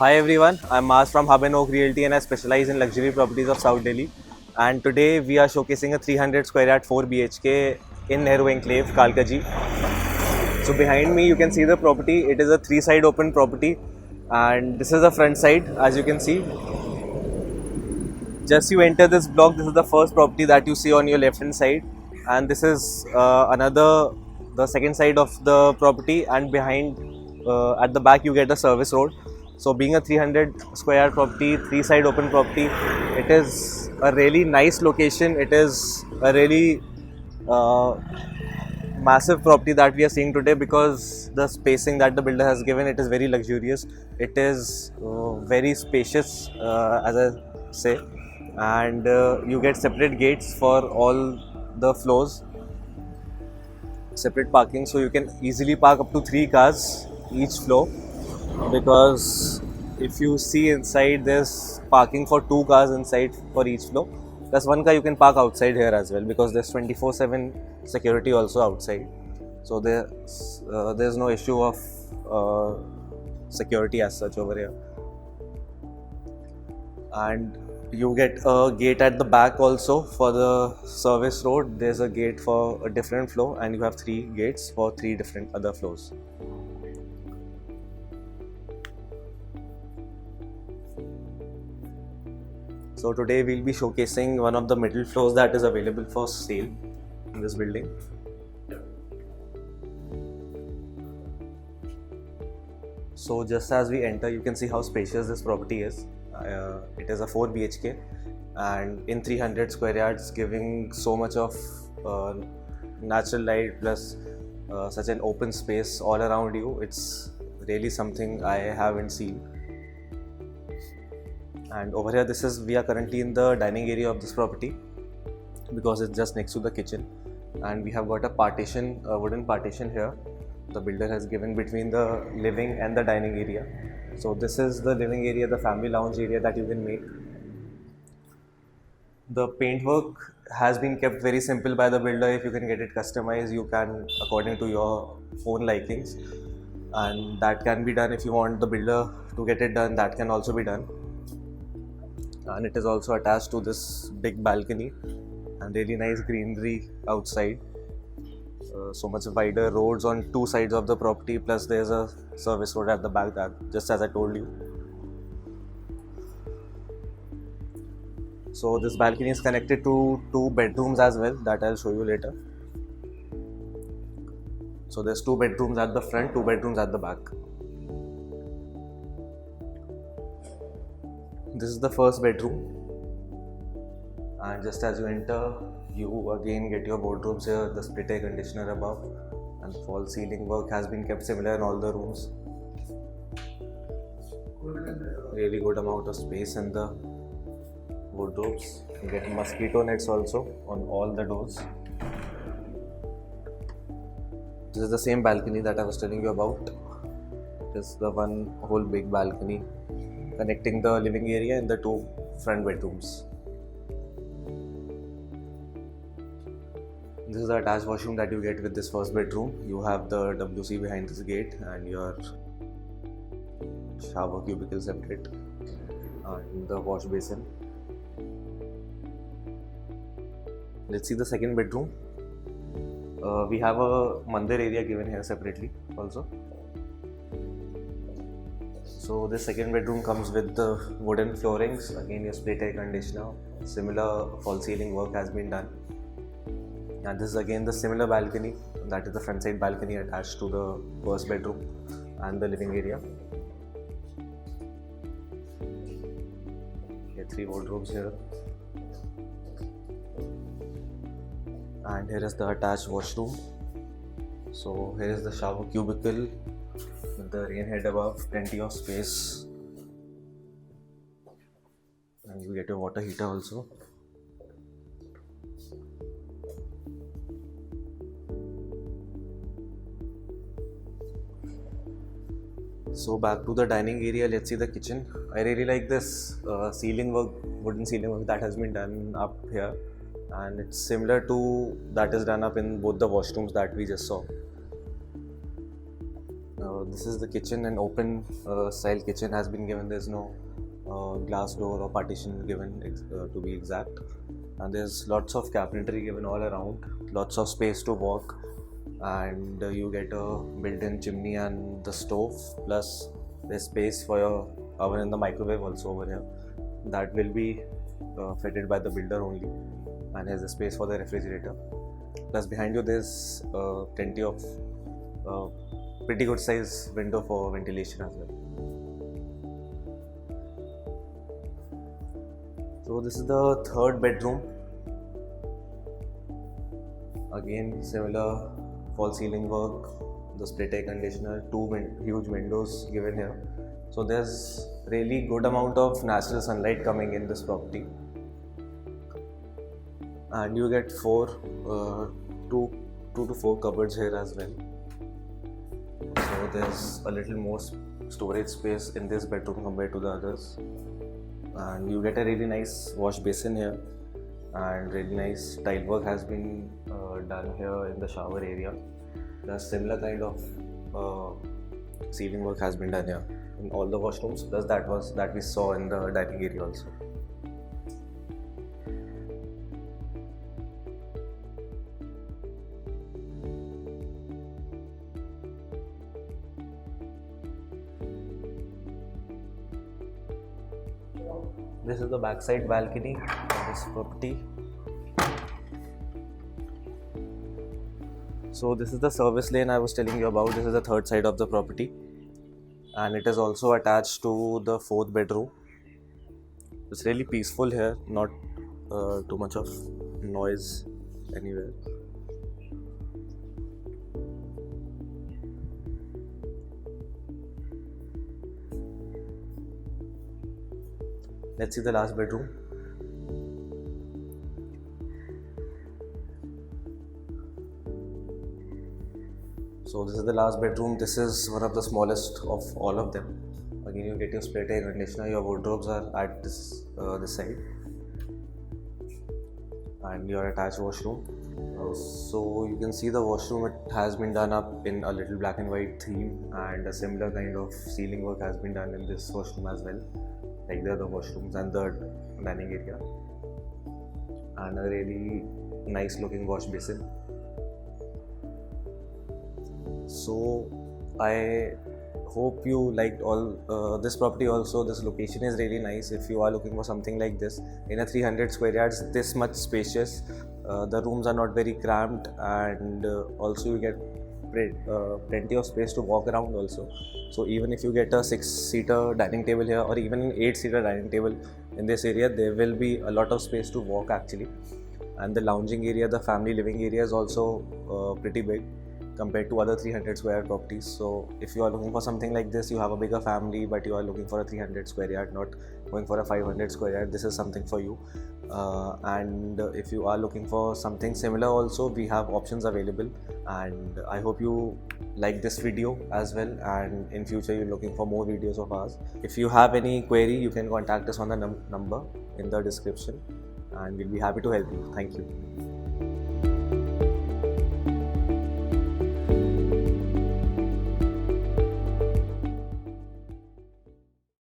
Hi everyone, I'm Mars from Hub and Oak Realty and I specialize in luxury properties of South Delhi. And today we are showcasing a 300 square yard 4 BHK in Nehru Enclave, Kalkaji. So behind me you can see the property. It is a 3-side open property and this is the front side as you can see. Just you enter this block, this is the first property that you see on your left hand side, and this is the second side of the property, and behind at the back you get a service road. So being a 300 square yard property, 3-side open property, it is a really nice location. It is a really uh, massive property that we are seeing today because the spacing that the builder has given, it is very luxurious. It is very spacious, as I say, and you get separate gates for all the floors, separate parking, so you can easily park up to 3 cars each floor. Because if you see inside, there's parking for 2 cars inside for each floor, plus 1 car you can park outside here as well, because there's 24/7 security also outside. So there's no issue of uh, security as such over here. And you get a gate at the back also for the service road. There's a gate for a different floor, and you have 3 gates for 3 different other floors. So today we'll be showcasing one of the middle floors that is available for sale in this building. So just as we enter, you can see how spacious this property is. It is a 4 BHK and in 300 square yards, giving so much of natural light plus such an open space all around you. It's really something I haven't seen. And over here, we are currently in the dining area of this property because it's just next to the kitchen, and we have got a partition, a wooden partition here. The builder has given between the living and the dining area. So this is the living area, the family lounge area that you can make. The paintwork has been kept very simple by the builder. If you can get it customized, you can according to your own likings, and that can be done. If you want the builder to get it done, that can also be done. And it is also attached to this big balcony and really nice greenery outside. So much wider roads on 2 sides of the property, plus there's a service road at the back, that just as I told you. So this balcony is connected to 2 bedrooms as well, that I'll show you later. So there's 2 bedrooms at the front, 2 bedrooms at the back. This is the first bedroom, and just as you enter, you again get your boardrooms here, the split air conditioner above, and false ceiling work has been kept similar in all the rooms. Really good amount of space in the wardrobes. You get mosquito nets also on all the doors. This is the same balcony that I was telling you about. This is the one whole big balcony connecting the living area and the 2 front bedrooms. This is the attached washroom that you get with this first bedroom. You have the WC behind this gate and your shower cubicle separate and the wash basin. Let's see the second bedroom. We have a mandir area given here separately also. So this second bedroom comes with the wooden floorings, again your split air conditioner, similar false ceiling work has been done. And this is again the similar balcony, that is the front side balcony attached to the first bedroom and the living area. Okay, 3 wardrobes here. And here is the attached washroom. So here is the shower cubicle with the rain head above, plenty of space, and you get your water heater also. So back to the dining area, let's see the kitchen. I really like this ceiling work, wooden ceiling work that has been done up here, and it's similar to that is done up in both the washrooms that we just saw. This is the kitchen, an open style kitchen has been given. There's no glass door or partition given to be exact, and there's lots of cabinetry given all around, lots of space to walk, and you get a built-in chimney and the stove, plus there's space for your oven and the microwave also over here. That will be fitted by the builder only, and there's a space for the refrigerator. Plus behind you there's plenty of pretty good size window for ventilation as well. So this is the third bedroom. Again similar false ceiling work, the split air conditioner, huge windows given here. So there's really good amount of natural sunlight coming in this property, and you get two to four cupboards here as well. So there's a little more storage space in this bedroom compared to the others, and you get a really nice wash basin here, and really nice tile work has been done here in the shower area. The similar kind of ceiling work has been done here in all the washrooms, plus that we saw in the dining area also. This is the backside balcony of this property. So this is the service lane I was telling you about. This is the third side of the property, and it is also attached to the fourth bedroom. It's really peaceful here, not too much of noise anywhere. Let's see the last bedroom. So this is the last bedroom. This is one of the smallest of all of them. Again, you get your split air conditioner. Your wardrobes are at this side, and your attached washroom. So you can see the washroom. It has been done up in a little black and white theme, and a similar kind of ceiling work has been done in this washroom as well, like the other washrooms and the dining area, and a really nice looking wash basin. So I hope you liked all this property also. This location is really nice if you are looking for something like this in a 300 square yards, this much spacious. The rooms are not very cramped, and also you get plenty of space to walk around also. So even if you get a 6-seater dining table here, or even an 8-seater dining table in this area, there will be a lot of space to walk actually. And the lounging area, the family living area is also pretty big compared to other 300 square properties. So if you are looking for something like this, you have a bigger family but you are looking for a 300 square yard, not going for a 500 square yard, this is something for you. And if you are looking for something similar also, we have options available. And I hope you like this video as well, and in future you're looking for more videos of ours. If you have any query, you can contact us on the number in the description, and we'll be happy to help you. Thank you.